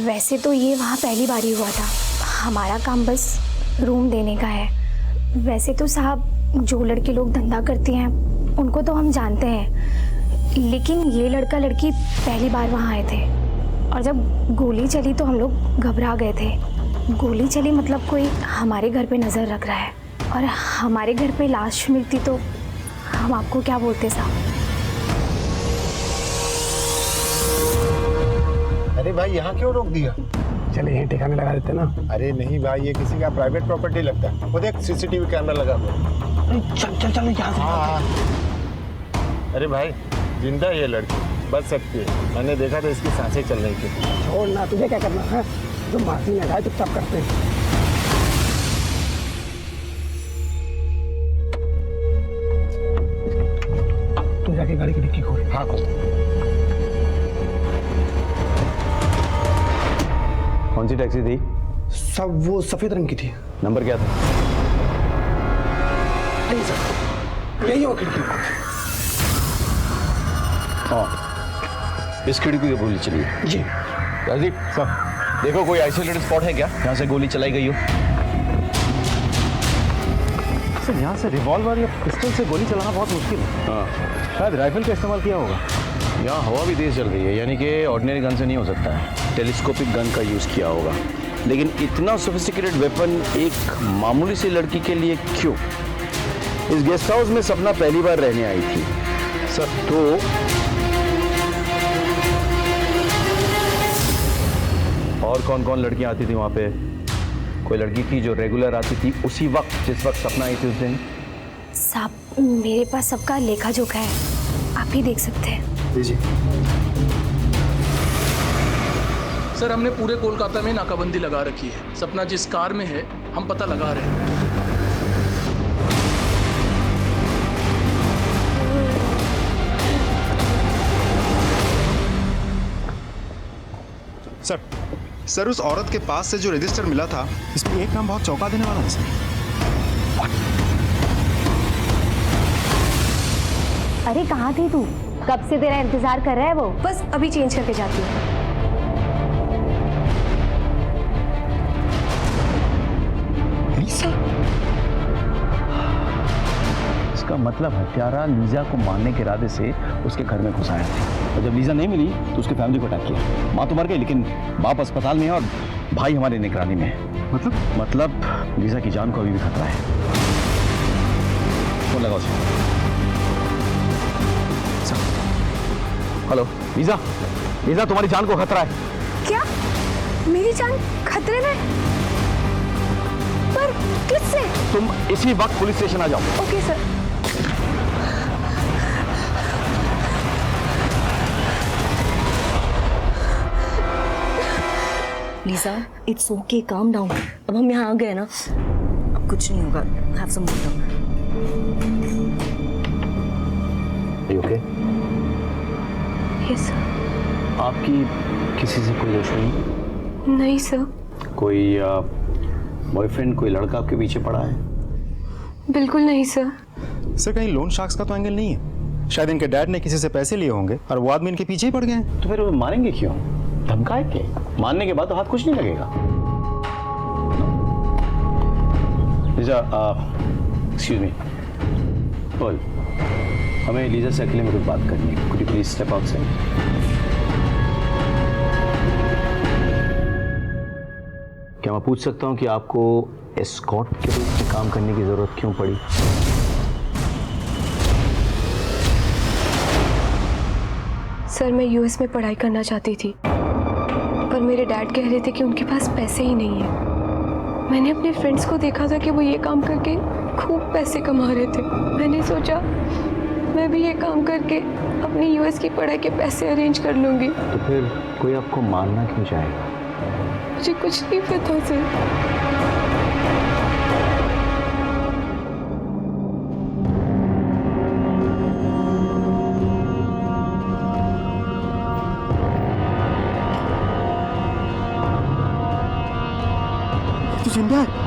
वैसे तो ये वहाँ पहली बार ही हुआ था। हमारा काम बस रूम देने का है। वैसे तो साहब, जो लड़के लोग धंधा करते हैं उनको तो हम जानते हैं, लेकिन ये लड़का लड़की पहली बार वहाँ आए थे और जब गोली चली तो हम लोग घबरा गए थे। गोली चली मतलब कोई हमारे घर पे नज़र रख रहा है, और हमारे घर पे लाश मिलती तो हम आपको क्या बोलते साहब। अरे भाई, यहाँ क्यों रोक दिया? चले यहीं ठिकाने लगा देते ना। अरे नहीं भाई, ये किसी का प्राइवेट प्रॉपर्टी लगता है। वो देख, सीसीटीवी कैमरा लगा हुआ है। चल चल चल यहाँ से। हाँ। अरे भाई, जिंदा ये लड़की बच सकती है। मैंने देखा था, इसकी सांसें चल रही थी। छोड़ ना, तुझे क्या करना है? जो मासी ने कहा चुपचाप करते हैं। तू जाके गाड़ी की डिक्की खोल। हाँ खोल। कौन सी टैक्सी थी? सब वो सफेद रंग की थी। नंबर क्या था? नहीं सर, यही हो खिड़की। हाँ, इस खिड़की की गोली चली है। जी राजीव सर, देखो कोई आइसोलेटेड स्पॉट है क्या यहाँ से गोली चलाई गई हो? सर, यहाँ से रिवॉल्वर या पिस्टल से गोली चलाना बहुत मुश्किल है। हाँ, शायद राइफल का इस्तेमाल किया होगा। यहाँ हवा भी तेज चल गई है, यानी कि ऑर्डिनरी गन से नहीं हो सकता है, टेलीस्कोपिक गन का यूज़ किया होगा। लेकिन इतना सोफिस्टिकेटेड वेपन एक मामूली सी लड़की के लिए क्यों? इस गेस्ट हाउस में सपना पहली बार रहने आई थी सर, तो और कौन कौन लड़कियां आती थी वहाँ पे? कोई लड़की थी जो रेगुलर आती थी उसी वक्त जिस वक्त सपना आई थी उस दिन? साहब, मेरे पास सबका लेखा जोखा है, आप ही देख सकते हैं। सर, हमने पूरे कोलकाता में नाकाबंदी लगा रखी है। सपना जिस कार में है हम पता लगा रहे हैं। सर, उस औरत के पास से जो रजिस्टर मिला था, इसमें एक नाम बहुत चौंका देने वाला है सर। अरे कहाँ थी तू? कब से तेरा इंतजार कर रहा है वो। बस अभी चेंज करके जाती हूँ। इसका मतलब हत्यारा लीजा को मारने के इरादे से उसके घर में घुस आया था, और जब लीजा नहीं मिली तो उसके फैमिली को अटैक किया। माँ तो मर गई, लेकिन बाप अस्पताल में है और भाई हमारी निगरानी में है। मतलब लीजा की जान को अभी भी खतरा है। फोन लगाओ उसे। हेलो लीजा, लीजा तुम्हारी जान को खतरा है। क्या? मेरी जान खतरे में? पर किससे? तुम इसी वक्त पुलिस स्टेशन आ जाओ। Okay sir. Lisa, it's okay, calm down. अब हम यहाँ आ गए ना, अब कुछ नहीं होगा। Have some water. Okay? Yes sir. आपकी किसी से कोई दुश्मनी? नहीं सर। कोई बॉयफ्रेंड, कोई लड़का आपके पीछे पड़ा है? बिल्कुल नहीं सर। सर कहीं लोन शार्क्स का तो एंगल नहीं है? शायद इनके डैड ने किसी से पैसे लिए होंगे और वो आदमी इनके पीछे ही पड़ गए हैं। तो फिर वो मारेंगे क्यों? धमकाए के? मारने के बाद तो हाथ कुछ नहीं लगेगा। लीजा, एक्सक्यूज मी, बोल, हमें लीजा से अकेले में कुछ बात करनी है। Could you please step outside? क्या मैं पूछ सकता हूँ कि आपको एस्कॉर्ट के रूप में काम करने की जरूरत क्यों पड़ी? सर मैं यूएस में पढ़ाई करना चाहती थी, पर मेरे डैड कह रहे थे कि उनके पास पैसे ही नहीं है। मैंने अपने फ्रेंड्स को देखा था कि वो ये काम करके खूब पैसे कमा रहे थे। मैंने सोचा मैं भी ये काम करके अपनी यूएस की पढ़ाई के पैसे अरेंज कर लूँगी। तो फिर कोई आपको मारना क्यों चाहेगा? मुझे कुछ नहीं पता सर। तू जिंदा है?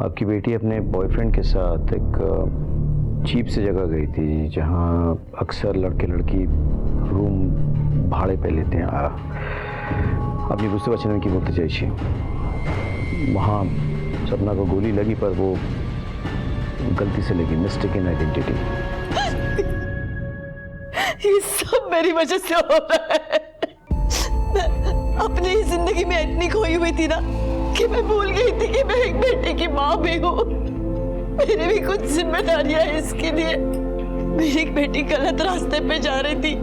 आपकी बेटी अपने बॉयफ्रेंड के साथ एक चीप सी जगह गई थी जहां अक्सर लड़के लड़की रूम भाड़े पे लेते हैं। আপনি বুঝতে পারছেন আমি কি বলতে চাইছি। वहाँ सपना को गोली लगी पर वो गलती से लगी, मिस्टेकन आइडेंटिटी। ये सब मेरी वजह से हो रहा है। मैं अपनी जिंदगी में इतनी खोई हुई थी ना कि मैं भूल गई थी कि मैं एक बेटे की माँ भी हूँ। मेरी भी कुछ जिम्मेदारियां हैं इसके लिए। मेरी एक बेटी गलत रास्ते पे जा रही थी।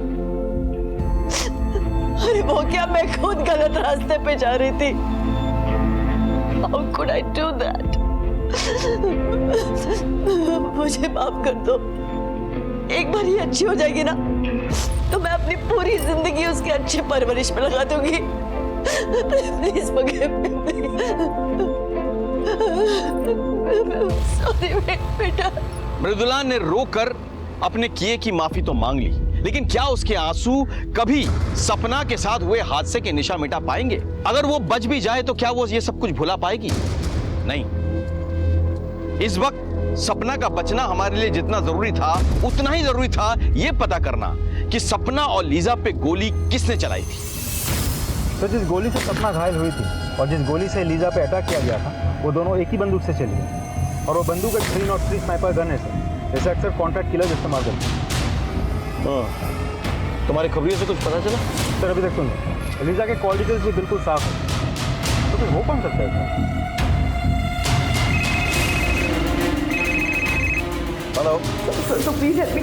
अरे वो क्या, मैं खुद गलत रास्ते पे जा रही थी। How could I do that? मुझे माफ कर दो। एक बार ये अच्छी हो जाएगी ना तो मैं अपनी पूरी जिंदगी उसकी अच्छी परवरिश में लगा दूंगी। प्लीज forgive me, सॉरी बेटा। मृदुला ने रोकर अपने किए की माफी तो मांग ली, लेकिन क्या उसके आंसू कभी सपना के साथ हुए हादसे के निशा मिटा पाएंगे? अगर वो बच भी जाए तो क्या वो ये सब कुछ भुला पाएगी? नहीं। इस वक्त सपना का बचना हमारे लिए जितना जरूरी था उतना ही जरूरी था ये पता करना कि सपना और लीजा पे गोली किसने चलाई थी। तो जिस गोली से सपना घायल हुई थी और जिस गोली से लीजा पे अटैक किया गया था वो दोनों एक ही बंदूक से चली गई और वो बंदूक एक 303 स्नाइपर गन है सर। जैसे अक्सर कॉन्ट्रैक्ट किलर्स इस्तेमाल करते हैं। तुम्हारे खबरियों से कुछ पता चला? सर अभी तक तो नहीं। लीजा के कॉल डिटेल्स भी बिल्कुल साफ है, तो फिर हो कौन सकता है? हेलो तो प्लीज हेल्प मी।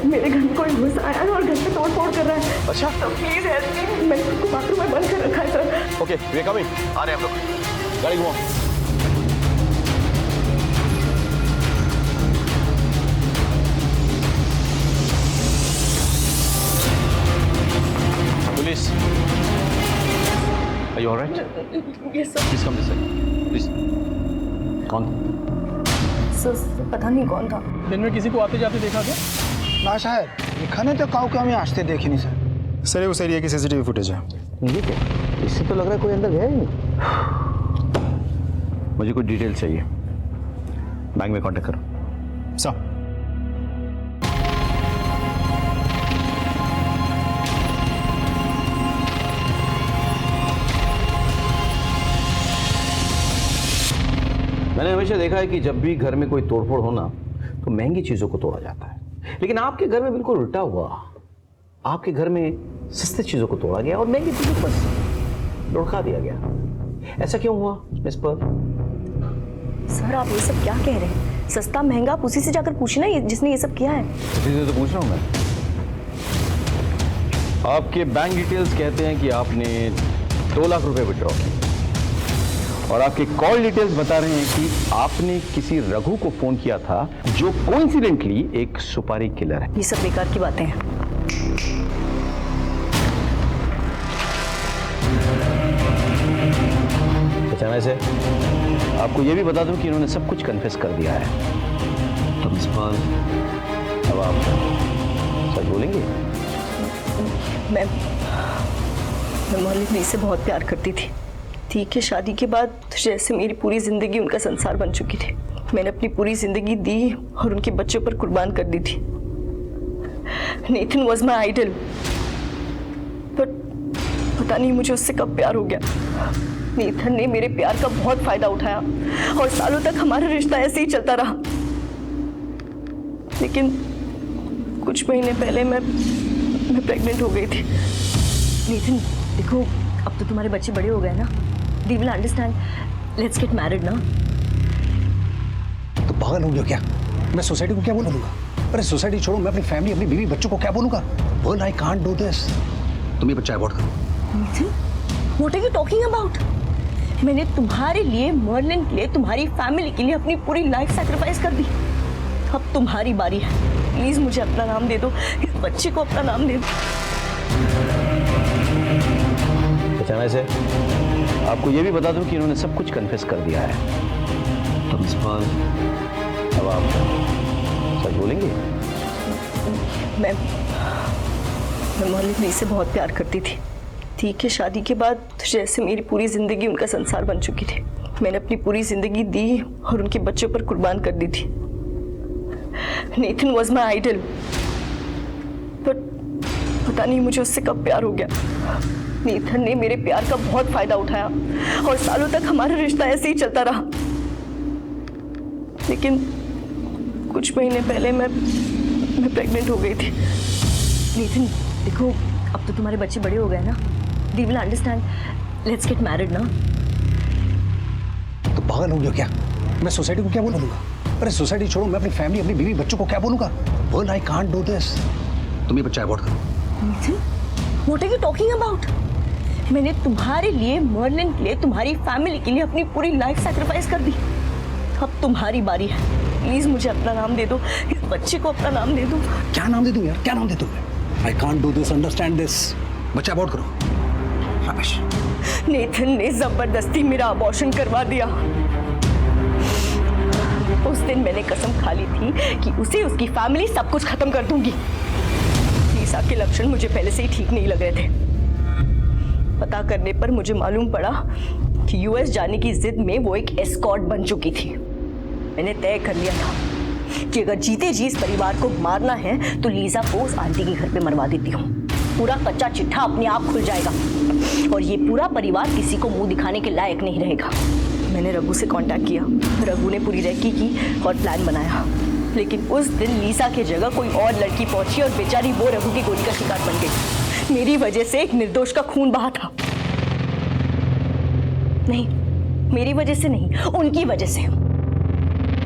मेरे घर में कोई घुस आया है और घर पे तोड़ फोड़ कर रहा है। अच्छा, तो प्लीज हेल्प मी। मैंने उसको बाथरूम में बंद कर रखा है सर। ओके, वे कमिंग। आ रहे हैं हम लोग। गाड़ी घुमाओ। Police, are you all right? Yes sir. Please come this side. Please. कौन? सर पता नहीं कौन था। दिन में किसी को आते जाते देखा क्या? ना शायद এখানে तो काउ के हमें आस्ते देखी नहीं सर। सर उस एरिया की सीसीटीवी फुटेज है। ये क्या? इससे तो लग रहा है कोई अंदर गया ही नहीं। मुझे कुछ डिटेल चाहिए। बैंक में कांटेक्ट करो। सर मैंने हमेशा देखा है कि जब भी घर में कोई तोड़फोड़ हो ना तो महंगी चीजों को तोड़ा जाता है, लेकिन आपके घर में बिल्कुल उल्टा हुआ। आपके घर में सस्ती चीजों को तोड़ा गया और महंगी चीजों पर लुढ़का दिया गया। ऐसा क्यों हुआ मिस पर? सर आप ये सब क्या कह रहे हैं? सस्ता महंगा आप उसी से जाकर पूछना जिसने ये सब किया है। उसी से तो पूछ रहा हूं मैं। आपके बैंक डिटेल्स कहते हैं कि आपने 2 लाख रुपए विड्रॉ किए और आपके कॉल डिटेल्स बता रहे हैं कि आपने किसी रघु को फोन किया था जो कोइंसिडेंटली एक सुपारी किलर है। ये सब बेकार की बातें हैं। अच्छा, वैसे आपको ये भी बता दूं कि इन्होंने सब कुछ कन्फेस कर दिया है। तो मिस पॉल, अब आप सच बोलेंगे? मैं मोहल्ले से बहुत प्यार करती थी। ठीक है, शादी के बाद जैसे मेरी पूरी जिंदगी उनका संसार बन चुकी थी। मैंने अपनी पूरी जिंदगी दी और उनके बच्चों पर कुर्बान कर दी थी। Nathan was my idol, but पता नहीं मुझे उससे कब प्यार हो गया। नेथन ने मेरे प्यार का बहुत फायदा उठाया और सालों तक हमारा रिश्ता ऐसे ही चलता रहा। लेकिन कुछ महीने पहले मैं प्रेग्नेंट हो गई थी। नेथन देखो, अब तो तुम्हारे बच्चे बड़े हो गए ना, they will understand. Let's get married ना। तो पागल हो गया क्या? मैं सोसाइटी को क्या बोलूंगा? अरे सोसाइटी छोड़ो, मैं अपनी फैमिली, अपनी बीवी बच्चों को क्या बोलूंगा? बोल, आई कांट डू दिस। तुम ये बच्चा अबॉर्ट करो। Nathan, what are you talking about? मैंने तुम्हारे लिए, मर्लिन के लिए, तुम्हारी फैमिली के लिए अपनी पूरी लाइफ सैक्रिफाइस कर दी। अब तुम्हारी बारी है। प्लीज मुझे अपना नाम दे दो, इस बच्चे को अपना नाम दे दो। पहचाना से आपको ये भी बता दूं कि इन्होंने सब कुछ कन्फेस कर दिया है। प्रिंसिपल, अब आप सच बोलेंगे? मैं मोहल्ले से बहुत प्यार करती थी। ठीक है, शादी के बाद जैसे मेरी पूरी जिंदगी उनका संसार बन चुकी थी। मैंने अपनी पूरी जिंदगी दी और उनके बच्चों पर कुर्बान कर दी थी। Nathan was my idol, but पता नहीं मुझे उससे कब प्यार हो गया। नेथन ने मेरे प्यार का बहुत फायदा उठाया और सालों तक हमारा रिश्ता ऐसे ही चलता रहा। लेकिन कुछ महीने पहले मैं प्रेग्नेंट हो गई थी। नेथन देखो, अब तो तुम्हारे बच्चे बड़े हो गए ना, they will understand. Let's get married ना। तो पागल हो गया क्या? मैं सोसाइटी को क्या बोलूंगा? अरे सोसाइटी छोड़ो, मैं अपनी फैमिली, अपनी बीवी बच्चों को क्या बोलूंगा? बोल, आई कांट डू दिस। तुम ये बच्चा अबॉर्ट करो। Nathan, what are you talking about? मैंने तुम्हारे लिए, मर्लिन के लिए, तुम्हारी फैमिली के लिए अपनी पूरी लाइफ सैक्रिफाइस कर दी। अब तुम्हारी बारी है। प्लीज मुझे अपना नाम दे दो, इस बच्चे को अपना नाम दे दो। क्या नाम दे दूं यार? क्या नाम दे दूं? I can't do this, understand this. बच्चा अबॉर्ट करो। रमेश, नेथन ने जबरदस्ती मेरा अबॉर्शन करवा दिया। उस दिन मैंने कसम खा ली थी कि उसे, उसकी फैमिली, सब कुछ खत्म कर दूंगी। लीसा के लक्षण मुझे पहले से ही ठीक नहीं लग रहे थे। पता करने पर मुझे मालूम पड़ा कि यूएस जाने की जिद में वो एक एस्कॉर्ट बन चुकी थी। मैंने तय कर लिया था कि अगर जीते जी इस परिवार को मारना है तो लीसा को उस आंटी के घर पे मरवा देती हूँ। पूरा कच्चा चिट्ठा अपने आप खुल जाएगा और ये पूरा परिवार किसी को मुंह दिखाने के लायक नहीं रहेगा। मैंने रघु से कांटेक्ट किया। रघु ने पूरी रेकी की और प्लान बनाया। लेकिन उस दिन लीसा की जगह कोई और लड़की पहुंची और बेचारी वो रघु की गोली का शिकार बन गई। मेरी वजह से एक निर्दोष का खून बहा था। नहीं, मेरी वजह से नहीं, उनकी वजह से।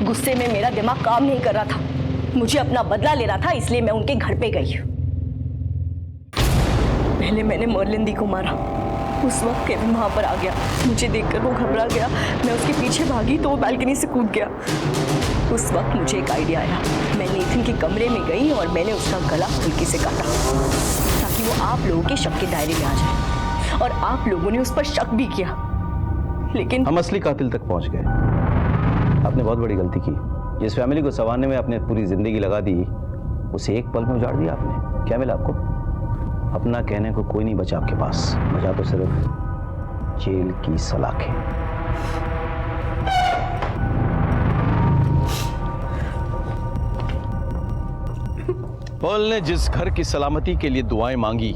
गुस्से में मेरा दिमाग काम नहीं कर रहा था। मुझे अपना बदला लेना था, इसलिए मैं उनके घर पे गई। पहले मैंने मर्लिन दी को मारा। उस वक्त केविन वहां पर आ गया। मुझे देखकर वो घबरा गया। मैं उसके पीछे भागी तो वो बालकनी से कूद गया। उस वक्त मुझे एक आइडिया आया। मैं नेथन के कमरे में गई और मैंने उसका गला हल्के से काटा ताकि वो आप लोगों के शक के दायरे में आ जाए। और आप लोगों ने उस पर शक भी किया, लेकिन हम असली कातिल तक पहुंच गए। आपने बहुत बड़ी गलती की। जिस फैमिली को संवारने में आपने पूरी जिंदगी लगा दी, उसे एक पल में उजाड़ दिया आपने। क्या मिला आपको? अपना कहने को कोई नहीं बचा आपके पास। बचा तो सिर्फ जेल की सलाखें। पॉल ने जिस घर की सलामती के लिए दुआएं मांगी,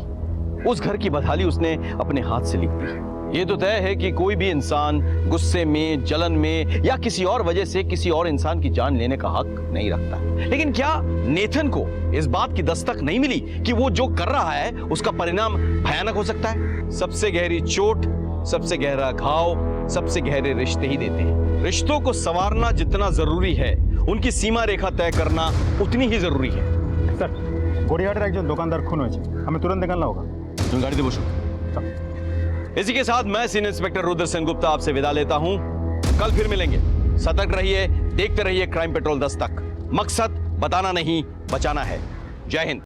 उस घर की बदहाली उसने अपने हाथ से लिख दी। ये तो तय है कि कोई भी इंसान गुस्से में, जलन में या किसी और वजह से किसी और इंसान की जान लेने का हक नहीं रखता। लेकिन क्या नेथन को इस बात की दस्तक नहीं मिली कि वो जो कर रहा है उसका परिणाम भयानक हो सकता है? सबसे गहरी चोट, सबसे गहरा घाव, सबसे गहरे रिश्ते ही देते हैं। रिश्तों को संवारना जितना जरूरी है, उनकी सीमा रेखा तय करना उतनी ही जरूरी है। सर, गोड़ियाहाटेर एक दुकानदार खून हुए, हमें तुरंत निकलना होगा। तुम गाड़ी दे बसो। इसी के साथ मैं सीनियर इंस्पेक्टर रुद्र सेन गुप्ता आपसे विदा लेता हूं। कल फिर मिलेंगे। सतर्क रहिए, देखते रहिए क्राइम पेट्रोल 10 तक। मकसद बताना नहीं, बचाना है। जय हिंद।